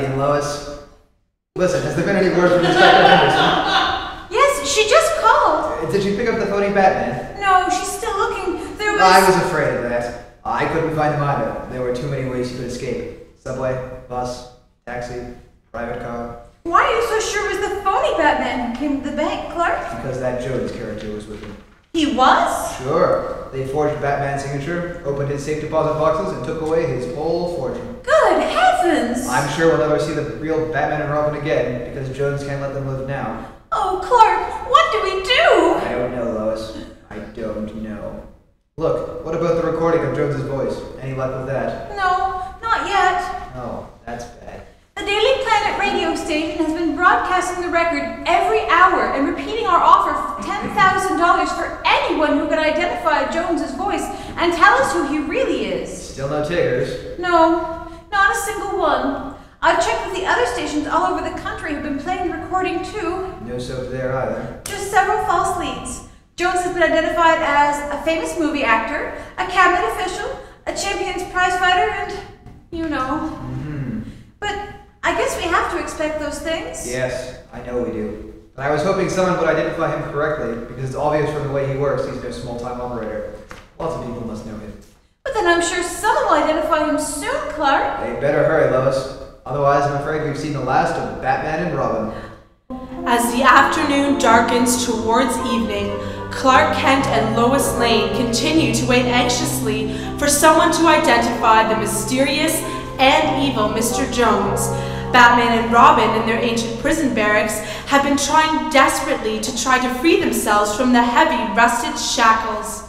mean, Lois? Listen, has there been any word from Inspector Henderson? Yes, she just called. Did you pick up the phony Batman? No, she's still looking. There was... I was afraid of that. I couldn't find him either. There were too many ways you could escape. Subway, bus, taxi, private car. Why are you so sure it was the phony Batman who came to the bank, Clark? Because that Jones character was with him. He was? Sure. They forged Batman's signature, opened his safe deposit boxes, and took away his whole fortune. Good heavens! I'm sure we'll never see the real Batman and Robin again, because Jones can't let them live now. Oh, Clark, what do we do? I don't know, Lois. I don't know. Look, what about the recording of Jones's voice? Any luck with that? No, not yet. Oh, that's bad. The Daily Planet radio station has been broadcasting the record every hour and repeating our offer for $10,000 for anyone who could identify Jones's voice and tell us who he really is. Still no takers? No, not a single one. I've checked with the other stations all over the country who've been playing the recording too. No soap there either. Just several false leads. Jones has been identified as a famous movie actor, a cabinet official, a Champions Prize fighter, and you know. But I guess we have to expect those things. Yes, I know we do. But I was hoping someone would identify him correctly, because it's obvious from the way he works he's no small-time operator. Lots of people must know him. But then I'm sure someone will identify him soon, Clark. They better hurry, Lois. Otherwise, I'm afraid we've seen the last of Batman and Robin. As the afternoon darkens towards evening, Clark Kent and Lois Lane continue to wait anxiously for someone to identify the mysterious and evil Mr. Jones. Batman and Robin in their ancient prison barracks have been trying desperately to try to free themselves from the heavy, rusted shackles.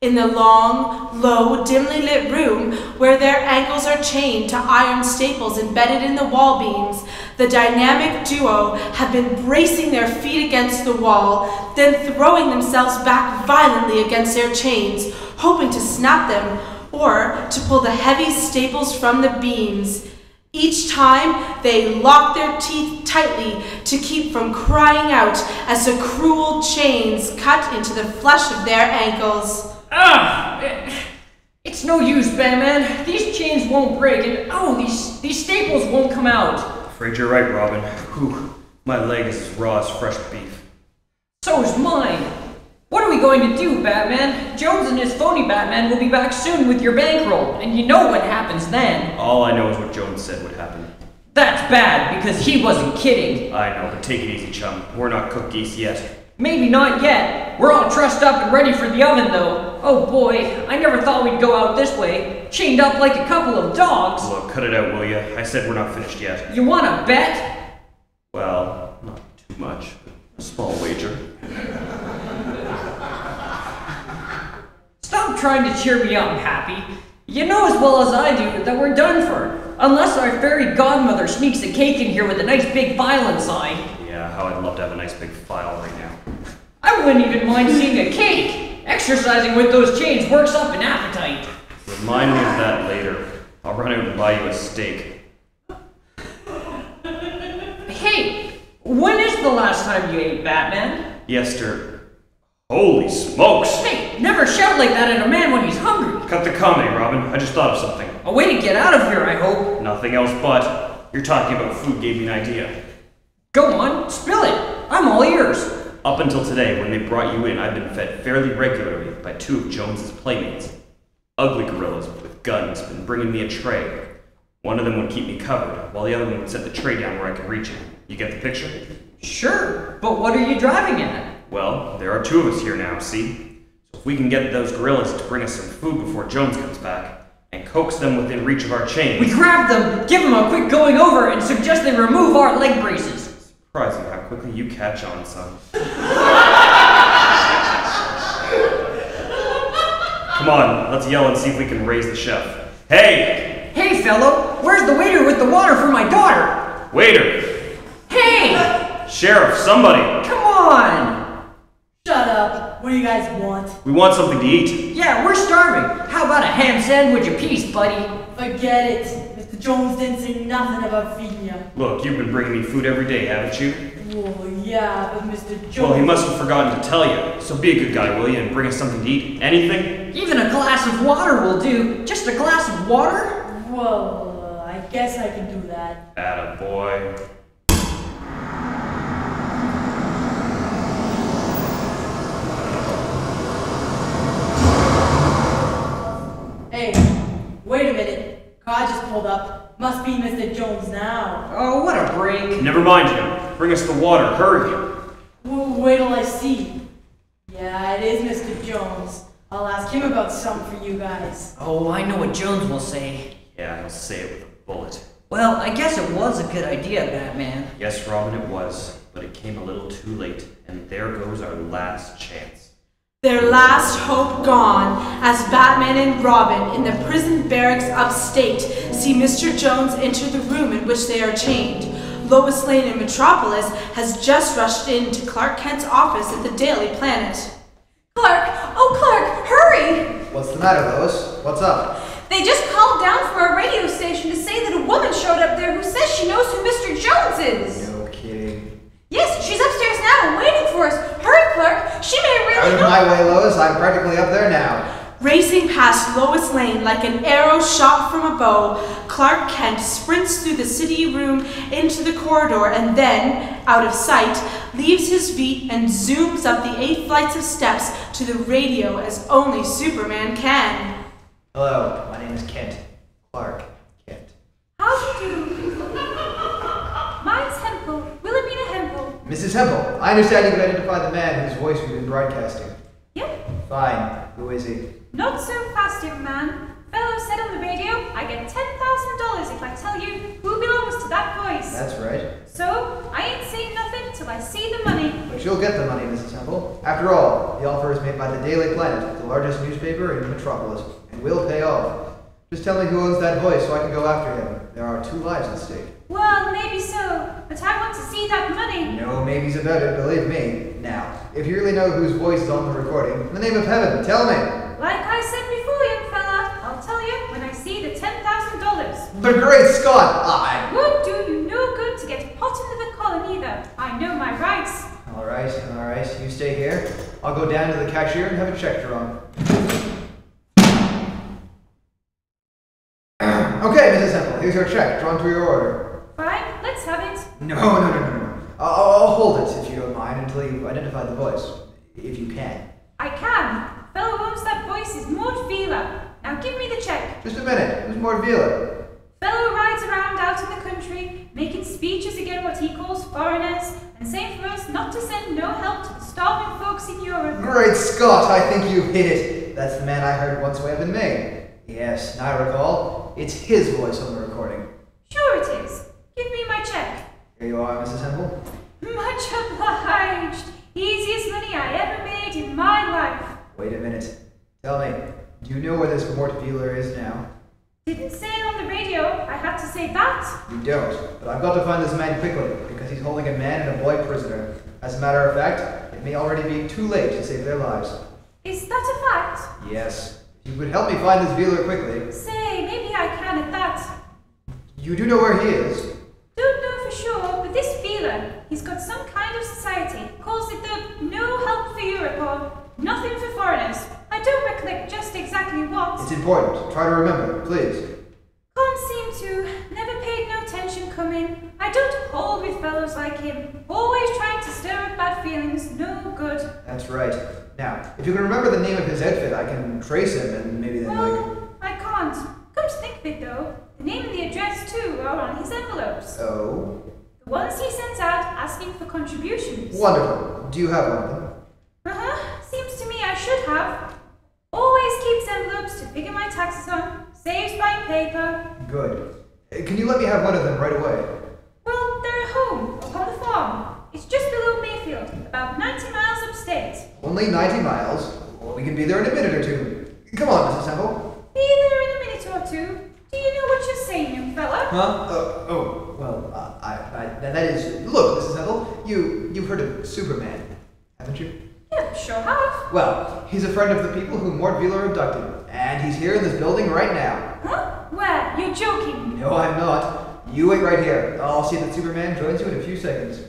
In the long, low, dimly lit room where their ankles are chained to iron staples embedded in the wall beams, the dynamic duo have been bracing their feet against the wall, then throwing themselves back violently against their chains, hoping to snap them or to pull the heavy staples from the beams. Each time, they lock their teeth tightly to keep from crying out as the cruel chains cut into the flesh of their ankles. It's no use, Batman. These chains won't break, and these staples won't come out. Afraid you're right, Robin. Whew, my leg is as raw as fresh beef. So is mine. What are we going to do, Batman? Jones and his phony Batman will be back soon with your bankroll, and you know what happens then. All I know is what Jones said would happen. That's bad, because he wasn't kidding. I know, but take it easy, chum. We're not cooked geese yet. Maybe not yet. We're all trussed up and ready for the oven, though. Oh boy, I never thought we'd go out this way, chained up like a couple of dogs. Look, cut it out, will ya? I said we're not finished yet. You wanna bet? Well, not too much, but a small wager. Stop trying to cheer me up, Happy. You know as well as I do that we're done for. Unless our fairy godmother sneaks a cake in here with a nice big file inside. Yeah, how I'd love to have a nice big file right now. I wouldn't even mind seeing a cake. Exercising with those chains works up an appetite. Remind me of that later. I'll run out and buy you a steak. Hey, when is the last time you ate, Batman? Holy smokes! Hey, never shout like that at a man when he's hungry. Cut the comedy, Robin. I just thought of something. A way to get out of here, I hope. Nothing else but. You're talking about food gave me an idea. Go on, spill it. I'm all ears. Up until today, when they brought you in, I've been fed fairly regularly by two of Jones's playmates. Ugly gorillas with guns been bringing me a tray. One of them would keep me covered, while the other one would set the tray down where I could reach it. You get the picture? Sure, but what are you driving at? Well, there are two of us here now, see? So if we can get those gorillas to bring us some food before Jones comes back, and coax them within reach of our chains... We grab them, give them a quick going over, and suggest they remove our leg braces. Surprising how quickly you catch on, son. Come on, let's yell and see if we can raise the chef. Hey! Hey, fellow! Where's the waiter with the water for my daughter? Waiter! Hey! Sheriff, somebody! Come on! Shut up. What do you guys want? We want something to eat. Yeah, we're starving. How about a ham sandwich apiece, buddy? Forget it. Mr. Jones didn't say nothing about feeding you. Look, you've been bringing me food every day, haven't you? Well, yeah, but Mr. Jones... Well, he must have forgotten to tell you. So be a good guy, will you, and bring us something to eat? Anything? Even a glass of water will do. Just a glass of water? Well, I guess I can do that. Attaboy. Hey, wait a minute. Car just pulled up. Must be Mr. Jones now. Oh, what a break. Never mind him. Bring us the water. Hurry. Wait till I see. Yeah, it is Mr. Jones. I'll ask him about something for you guys. Oh, I know what Jones will say. Yeah, he'll say it with a bullet. Well, I guess it was a good idea, Batman. Yes, Robin, it was. But it came a little too late. And there goes our last chance. Their last hope gone, as Batman and Robin in the prison barracks upstate see Mr. Jones enter the room in which they are chained. Lois Lane in Metropolis has just rushed into Clark Kent's office at the Daily Planet. Clark! Oh, Clark, hurry! What's the matter, Lois? What's up? They just called down from our radio station to say that a woman showed up there who says she knows who Mr. Jones is. No kidding. Yes, she's upstairs now and waiting for us. Hurry, Clark. She may Out really of know. my way, Lois. I'm practically up there now. Racing past Lois Lane like an arrow shot from a bow, Clark Kent sprints through the city room into the corridor and then, out of sight, leaves his feet and zooms up the 8 flights of steps to the radio as only Superman can. Hello, my name is Kent. Clark Kent. How do you do? Mine's Hempel. Wilhelmina Hempel. Mrs. Hempel, I understand you can identify the man whose voice we've been broadcasting. Yep. Fine. Who is he? Not so fast, young man. Fellow said on the radio, I get $10,000 if I tell you who belongs to that voice. That's right. So, I ain't saying nothing till I see the money. But you'll get the money, Mrs. Hempel. After all, the offer is made by the Daily Planet, the largest newspaper in Metropolis, and will pay off. Just tell me who owns that voice so I can go after him. There are 2 lives at stake. Well, maybe so, but I want to see that money. No maybes about it, believe me. Now, if you really know whose voice is on the recording, in the name of heaven, tell me. Like I said before, young fella, I'll tell you when I see the $10,000. The Great Scott! I... Would do you no good to get hot into the collar either. I know my rights. All right. You stay here. I'll go down to the cashier and have a check drawn. Okay, Mrs. Hempel, here's your check, drawn to your order. Fine, let's have it. No. I'll hold it, if you don't mind, until you identify the voice. If you can. I can. Fellow owns that voice is Mort Vila. Now give me the check. Just a minute. Who's Mort Vila? Fellow rides around out in the country, making speeches against what he calls foreigners, and saying for us not to send no help to the starving folks in Europe. Great Scott, I think you hit it. That's the man I heard once way up in Maine. Yes, now I recall. It's his voice on the recording. Sure it is. Give me my check. Here you are, Mrs. Hempel. Much obliged. Easiest money I ever made in my life. Wait a minute. Tell me, do you know where this Mort Vila is now? Didn't say it on the radio. I had to say that. You don't, but I've got to find this man quickly, because he's holding a man and a boy prisoner. As a matter of fact, it may already be too late to save their lives. Is that a fact? Yes. If you could help me find this Vila quickly. Say, maybe I can at that. You do know where he is? Don't know for sure, but this Vila, he's got some kind of society. Calls it the No Help for Europe or Nothing for Foreigners. I don't recollect just exactly what. It's important. Try to remember, please. Can't seem to. Never paid no attention coming. I don't hold with fellows like him. Always trying to stir up bad feelings. No good. That's right. Now, if you can remember the name of his outfit, I can trace him and maybe then Well, I can't. Come to think of it though, the name and the address too are on his envelopes. Oh. The ones he sends out asking for contributions. Wonderful. Do you have one of them? Seems to me I should have. Always keeps envelopes to figure my taxes on. Saves buying paper. Good. Can you let me have one of them right away? Well, they're at home, up on the farm. It's just below Mayfield, about 90 miles upstate. Only 90 miles? Well, we can be there in a minute or two. Come on, Mrs. Hempel. Be there in a minute or two. Do you know what you're saying, young fella? That is... Look, Mrs. Hempel, you've heard of Superman, haven't you? Yeah, sure have. Well, he's a friend of the people who Mort Vila abducted, and he's here in this building right now. Huh? Where? You're joking. No, I'm not. You wait right here. I'll see that Superman joins you in a few seconds.